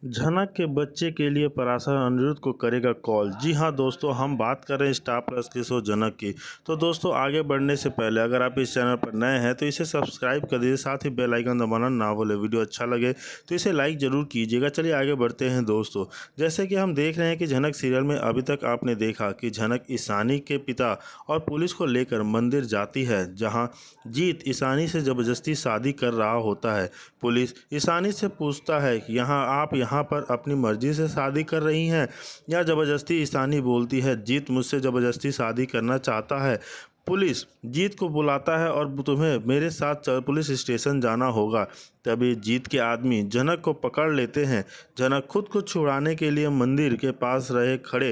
झनक के बच्चे के लिए पराशर अनिरुद्ध को करेगा कॉल। जी हाँ दोस्तों, हम बात कर रहे हैं स्टार प्लस के शो झनक की। तो दोस्तों, आगे बढ़ने से पहले अगर आप इस चैनल पर नए हैं तो इसे सब्सक्राइब कर दीजिए, साथ ही बेल आइकन दबाना ना भूलें। वीडियो अच्छा लगे तो इसे लाइक ज़रूर कीजिएगा। चलिए आगे बढ़ते हैं दोस्तों। जैसे कि हम देख रहे हैं कि झनक सीरियल में अभी तक आपने देखा कि झनक ईशानी के पिता और पुलिस को लेकर मंदिर जाती है, जहाँ जीत ईशानी से ज़बरदस्ती शादी कर रहा होता है। पुलिस ईशानी से पूछता है कि आप यहाँ पर अपनी मर्जी से शादी कर रही हैं या ज़बरदस्ती। ईशानी बोलती है, जीत मुझसे ज़बरदस्ती शादी करना चाहता है। पुलिस जीत को बुलाता है और तुम्हें मेरे साथ पुलिस स्टेशन जाना होगा। तभी जीत के आदमी झनक को पकड़ लेते हैं। झनक खुद को छुड़ाने के लिए मंदिर के पास रहे खड़े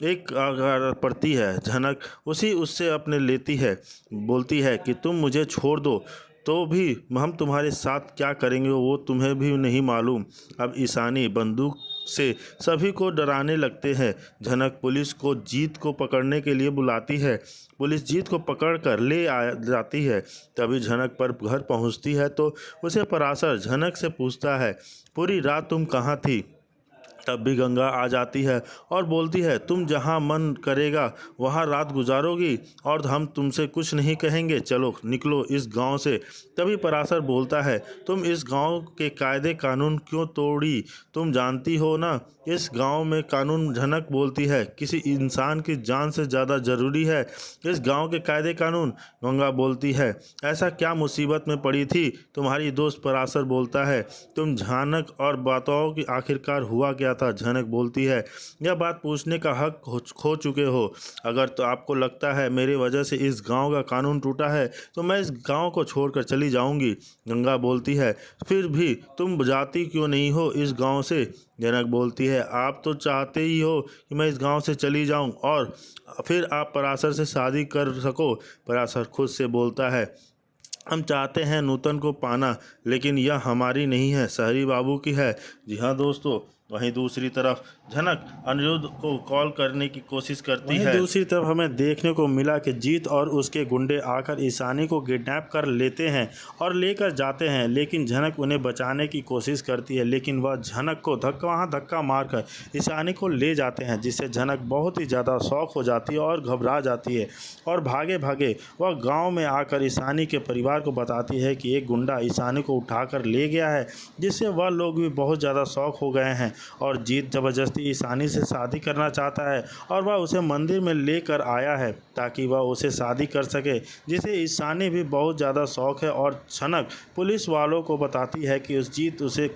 एक पड़ती है। झनक उससे अपने लेती है, बोलती है कि तुम मुझे छोड़ दो तो भी हम तुम्हारे साथ क्या करेंगे वो तुम्हें भी नहीं मालूम। अब ईशानी बंदूक से सभी को डराने लगते हैं। झनक पुलिस को जीत को पकड़ने के लिए बुलाती है। पुलिस जीत को पकड़ कर ले आ जाती है। तभी झनक पर घर पहुंचती है तो उसे पराशर झनक से पूछता है, पूरी रात तुम कहाँ थी? तब भी गंगा आ जाती है और बोलती है, तुम जहाँ मन करेगा वहाँ रात गुजारोगी और हम तुमसे कुछ नहीं कहेंगे, चलो निकलो इस गांव से। तभी पराशर बोलता है, तुम इस गांव के कायदे कानून क्यों तोड़ी? तुम जानती हो ना इस गांव में कानून। झनक बोलती है, किसी इंसान की जान से ज़्यादा ज़रूरी है इस गांव के कायदे कानून। गंगा बोलती है, ऐसा क्या मुसीबत में पड़ी थी तुम्हारी दोस्त? पराशर बोलता है, तुम झनक और बताओ कि आखिरकार हुआ क्या था। झनक बोलती है, यह बात पूछने का हक खो चुके हो। अगर तो आपको लगता है मेरी वजह से इस गांव का कानून टूटा है तो मैं इस गांव को छोड़कर चली जाऊंगी। गंगा बोलती है, फिर भी तुम जाती क्यों नहीं हो इस गांव से? झनक बोलती है, आप तो चाहते ही हो कि मैं इस गांव से चली जाऊं और फिर आप पराशर से शादी कर सको। पराशर खुद से बोलता है, हम चाहते हैं नूतन को पाना, लेकिन यह हमारी नहीं है, शहरी बाबू की है। जी हाँ दोस्तों, वहीं दूसरी तरफ झनक अनिरुद्ध को कॉल करने की कोशिश करती है। दूसरी तरफ हमें देखने को मिला कि जीत और उसके गुंडे आकर ईशानी को किडनैप कर लेते हैं और लेकर जाते हैं, लेकिन झनक उन्हें बचाने की कोशिश करती है, लेकिन वह झनक को धक्का मारकर ईशानी को ले जाते हैं, जिससे झनक बहुत ही ज़्यादा शौक हो जाती है और घबरा जाती है और भागे भागे वह गाँव में आकर ईशानी के परिवार को बताती है कि एक गुंडा ईशानी को उठाकर ले गया है, जिससे वह लोग भी बहुत ज़्यादा शौक हो गए हैं और जीत ज़बरदस्ती ईशानी से शादी करना चाहता है और वह उसे मंदिर में लेकर आया है ताकि वह उसे शादी कर सके, जिसे ईशानी भी बहुत ज़्यादा शौक है। और झनक पुलिस वालों को बताती है कि उस जीत उसे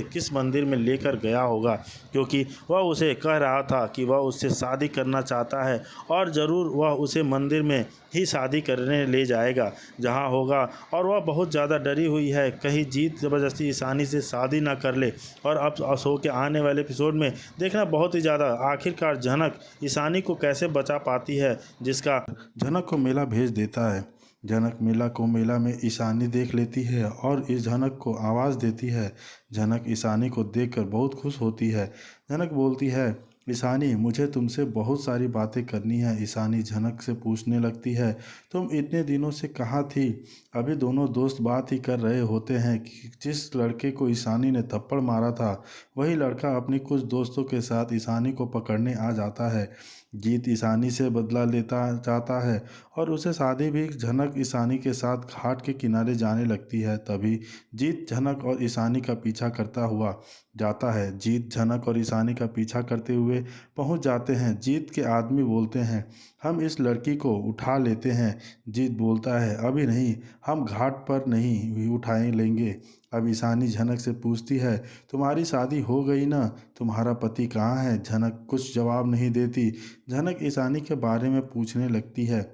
किस मंदिर में लेकर गया होगा, क्योंकि वह उसे कह रहा था कि वह उससे शादी करना चाहता है और ज़रूर वह उसे मंदिर में ही शादी करने ले जाएगा जहाँ होगा। और वह बहुत ज़्यादा डरी हुई है कहीं जीत ज़बरदस्ती ईशानी से शादी ना कर ले। और अब शो के आने वाले एपिसोड में देखना बहुत ही ज़्यादा आखिरकार झनक ईशानी को कैसे बचा पाती है, जिसका झनक को मेला भेज देता है। झनक मेला में ईशानी देख लेती है और इस झनक को आवाज़ देती है। झनक ईशानी को देखकर बहुत खुश होती है। झनक बोलती है, ईशानी मुझे तुमसे बहुत सारी बातें करनी है। ईशानी झनक से पूछने लगती है, तुम इतने दिनों से कहाँ थी? अभी दोनों दोस्त बात ही कर रहे होते हैं कि जिस लड़के को ईशानी ने थप्पड़ मारा था वही लड़का अपनी कुछ दोस्तों के साथ ईशानी को पकड़ने आ जाता है। जीत ईशानी से बदला लेता चाहता है और उसे शादी भी झनक ईशानी के साथ घाट के किनारे जाने लगती है। तभी जीत झनक और ईशानी का पीछा करता हुआ जाता है। जीत झनक और ईशानी का पीछा करते हुए पहुंच जाते हैं। जीत के आदमी बोलते हैं, हम इस लड़की को उठा लेते हैं। जीत बोलता है, अभी नहीं, हम घाट पर नहीं उठाए लेंगे। अब ईशानी झनक से पूछती है, तुम्हारी शादी हो गई ना? तुम्हारा पति कहाँ है? झनक कुछ जवाब नहीं देती। झनक ईशानी के बारे में पूछने लगती है।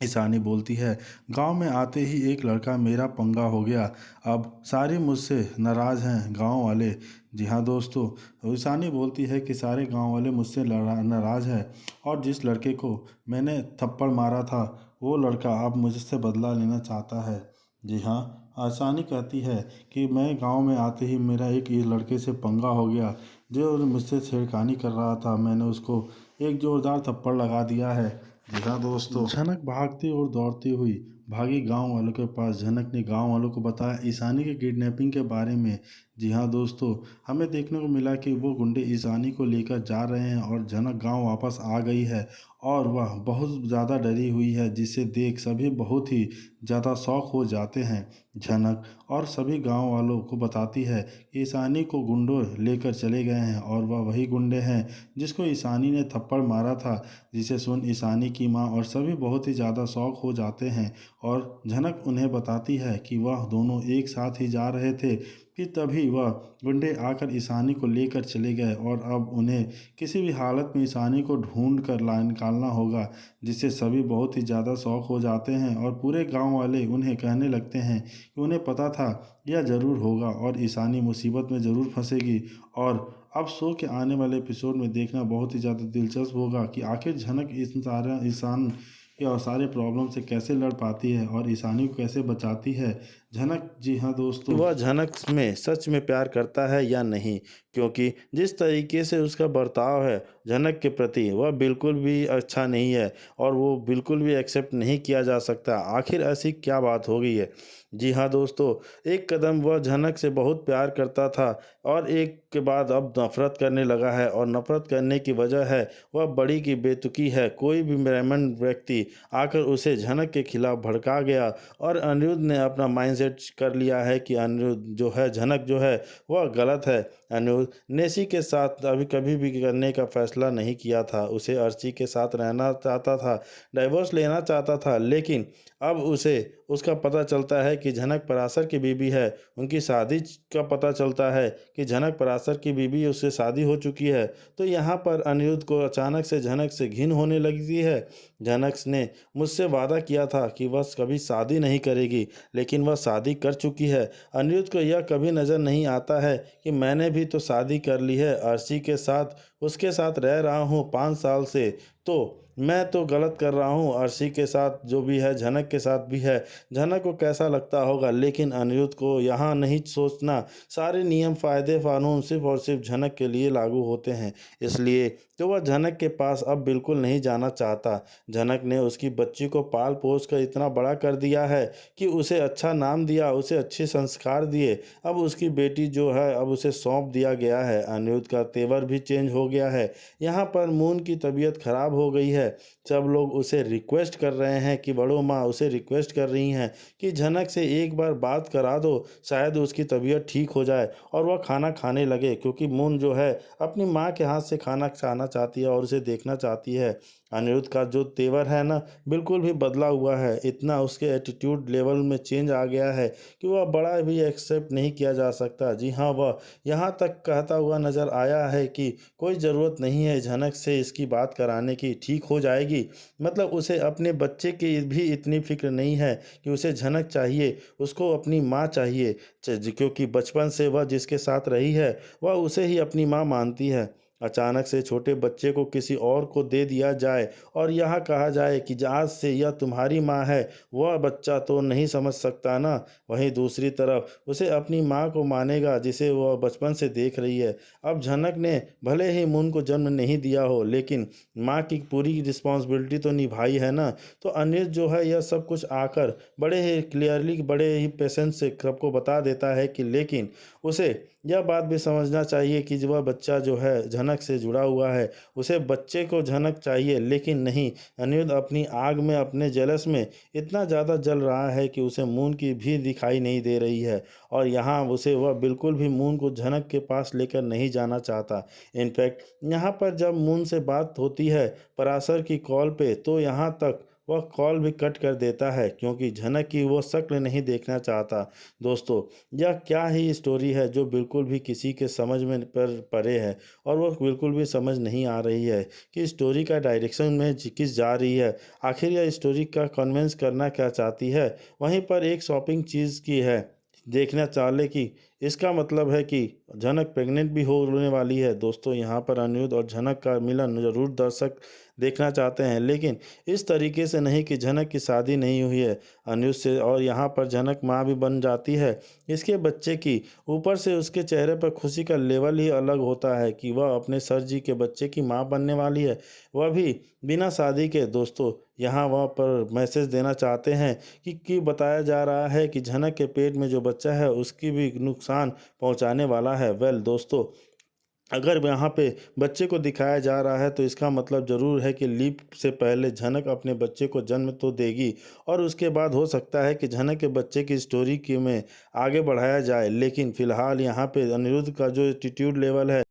ईशानी बोलती है, गांव में आते ही एक लड़का मेरा पंगा हो गया, अब सारे मुझसे नाराज़ हैं गांव वाले। जी हाँ दोस्तों, ईशानी बोलती है कि सारे गांव वाले मुझसे नाराज़ हैं और जिस लड़के को मैंने थप्पड़ मारा था वो लड़का अब मुझसे बदला लेना चाहता है। जी हाँ, ईशानी कहती है कि मैं गांव में आते ही मेरा एक इस लड़के से पंगा हो गया जो मुझसे छेड़खानी कर रहा था, मैंने उसको एक ज़ोरदार थप्पड़ लगा दिया है। जी हाँ दोस्तों, झनक भागती और दौड़ती हुई भागी गांव वालों के पास। झनक ने गांव वालों को बताया ईशानी के किडनैपिंग के बारे में। जी हाँ दोस्तों, हमें देखने को मिला कि वो गुंडे ईशानी को लेकर जा रहे हैं और झनक गांव वापस आ गई है और वह बहुत ज़्यादा डरी हुई है, जिसे देख सभी बहुत ही ज़्यादा शौक हो जाते हैं। झनक और सभी गांव वालों को बताती है कि ईशानी को गुंडों लेकर चले गए हैं और वह वही गुंडे हैं जिसको ईशानी ने थप्पड़ मारा था। जिसे सुन ईशानी की माँ और सभी बहुत ही ज़्यादा शौक हो जाते हैं और झनक उन्हें बताती है कि वह दोनों एक साथ ही जा रहे थे। फिर तभी वह गुंडे आकर ईशानी को लेकर चले गए और अब उन्हें किसी भी हालत में ईशानी को ढूंढ कर ला निकालना होगा। जिससे सभी बहुत ही ज़्यादा शौक हो जाते हैं और पूरे गांव वाले उन्हें कहने लगते हैं कि उन्हें पता था यह ज़रूर होगा और ईशानी मुसीबत में ज़रूर फंसेगी। और अब शो के आने वाले एपिसोड में देखना बहुत ही ज़्यादा दिलचस्प होगा कि आखिर झनक इस सारा ईशान के और सारे प्रॉब्लम से कैसे लड़ पाती है और ईशानी को कैसे बचाती है। झनक, जी हाँ दोस्तों, वह झनक में सच में प्यार करता है या नहीं, क्योंकि जिस तरीके से उसका बर्ताव है झनक के प्रति वह बिल्कुल भी अच्छा नहीं है और वो बिल्कुल भी एक्सेप्ट नहीं किया जा सकता। आखिर ऐसी क्या बात हो गई है। जी हाँ दोस्तों, एक कदम वह झनक से बहुत प्यार करता था और एक के बाद अब नफरत करने लगा है और नफरत करने की वजह है वह बड़ी की बेतुकी है। कोई भी ब्राह्मण व्यक्ति आकर उसे झनक के खिलाफ भड़का गया और अनिरुद्ध ने अपना माइंडसेट कर लिया है कि अनिरुद्ध जो है झनक जो है वह गलत है। अनिरुद्ध नेसी के साथ अभी कभी भी करने का फैसला नहीं किया था। उसे अर्ची के साथ रहना चाहता था, डाइवोर्स लेना चाहता था, लेकिन अब उसे उसका पता चलता है कि झनक पराशर की बीवी है। उनकी शादी का पता चलता है कि झनक पराशर की बीवी उससे शादी हो चुकी है। तो यहाँ पर अनिरुद्ध को अचानक से झनक से घिन होने लगती है। झनक ने मुझसे वादा किया था कि वह कभी शादी नहीं करेगी, लेकिन वह शादी कर चुकी है। अनिरुद्ध को यह कभी नज़र नहीं आता है कि मैंने भी तो शादी कर ली है अर्शी के साथ, उसके साथ रह रहा हूँ 5 साल से। तो मैं तो गलत कर रहा हूँ, अर्शी के साथ जो भी है झनक के साथ भी है। झनक को कैसा लगता होगा, लेकिन अनिरुद्ध को यहाँ नहीं सोचना। सारे नियम फ़ायदे कानून सिर्फ और सिर्फ झनक के लिए लागू होते हैं, इसलिए तो वह झनक के पास अब बिल्कुल नहीं जाना चाहता। झनक ने उसकी बच्ची को पाल पोस कर इतना बड़ा कर दिया है कि उसे अच्छा नाम दिया, उसे अच्छे संस्कार दिए। अब उसकी बेटी जो है अब उसे सौंप दिया गया है। अनिरुद्ध का तेवर भी चेंज हो गया है। यहाँ पर मून की तबीयत खराब हो गई है। सब लोग उसे रिक्वेस्ट कर रहे हैं कि बड़ो माँ उसे रिक्वेस्ट कर रही हैं कि झनक से एक बार बात करा दो, शायद उसकी तबीयत ठीक हो जाए और वह खाना खाने लगे, क्योंकि मून जो है अपनी माँ के हाथ से खाना खाना चाहती है और उसे देखना चाहती है। अनिरुद्ध का जो तेवर है ना बिल्कुल भी बदला हुआ है। इतना उसके एटीट्यूड लेवल में चेंज आ गया है कि वह बड़ा भी एक्सेप्ट नहीं किया जा सकता। जी हाँ, वह यहाँ तक कहता हुआ नज़र आया है कि कोई ज़रूरत नहीं है झनक से इसकी बात कराने की, ठीक हो जाएगी। मतलब उसे अपने बच्चे की भी इतनी फिक्र नहीं है कि उसे झनक चाहिए, उसको अपनी माँ चाहिए। क्योंकि बचपन से वह जिसके साथ रही है वह उसे ही अपनी माँ मानती है। अचानक से छोटे बच्चे को किसी और को दे दिया जाए और यह कहा जाए कि आज से यह तुम्हारी माँ है, वह बच्चा तो नहीं समझ सकता ना। वहीं दूसरी तरफ उसे अपनी माँ को मानेगा जिसे वह बचपन से देख रही है। अब झनक ने भले ही मून को जन्म नहीं दिया हो, लेकिन माँ की पूरी रिस्पॉन्सिबिलिटी तो निभाई है ना। तो अनिरुद्ध जो है यह सब कुछ आकर बड़े ही क्लियरली, बड़े ही पेशेंस से सबको बता देता है कि लेकिन उसे यह बात भी समझना चाहिए कि वह बच्चा जो है झनक से जुड़ा हुआ है, उसे बच्चे को झनक चाहिए, लेकिन नहीं। अनिरुद्ध अपनी आग में, अपने जेलस में इतना ज़्यादा जल रहा है कि उसे मून की भी दिखाई नहीं दे रही है और यहाँ उसे वह बिल्कुल भी मून को झनक के पास लेकर नहीं जाना चाहता। इनफैक्ट यहाँ पर जब मून से बात होती है पराशर की कॉल पे, तो यहाँ तक वह कॉल भी कट कर देता है क्योंकि झनक की वो शक्ल नहीं देखना चाहता। दोस्तों, यह क्या ही स्टोरी है जो बिल्कुल भी किसी के समझ में पर परे है और वो बिल्कुल भी समझ नहीं आ रही है कि स्टोरी का डायरेक्शन में किस जा रही है। आखिर यह स्टोरी का कन्विंस करना क्या चाहती है। वहीं पर एक शॉपिंग चीज़ की है, देखना चाले कि इसका मतलब है कि झनक प्रेग्नेंट भी होने वाली है। दोस्तों, यहाँ पर अनिरुद्ध और झनक का मिलन जरूर दर्शक देखना चाहते हैं, लेकिन इस तरीके से नहीं कि झनक की शादी नहीं हुई है अनिरुद्ध से और यहाँ पर झनक माँ भी बन जाती है इसके बच्चे की। ऊपर से उसके चेहरे पर खुशी का लेवल ही अलग होता है कि वह अपने सर जी के बच्चे की माँ बनने वाली है, वह भी बिना शादी के। दोस्तों, यहाँ वहाँ पर मैसेज देना चाहते हैं कि बताया जा रहा है कि झनक के पेट में जो बच्चा है उसकी भी नुकसान पहुँचाने वाला है। दोस्तों, अगर यहाँ पे बच्चे को दिखाया जा रहा है तो इसका मतलब ज़रूर है कि लीप से पहले झनक अपने बच्चे को जन्म तो देगी और उसके बाद हो सकता है कि झनक के बच्चे की स्टोरी की में आगे बढ़ाया जाए। लेकिन फ़िलहाल यहाँ पे अनिरुद्ध का जो एटीट्यूड लेवल है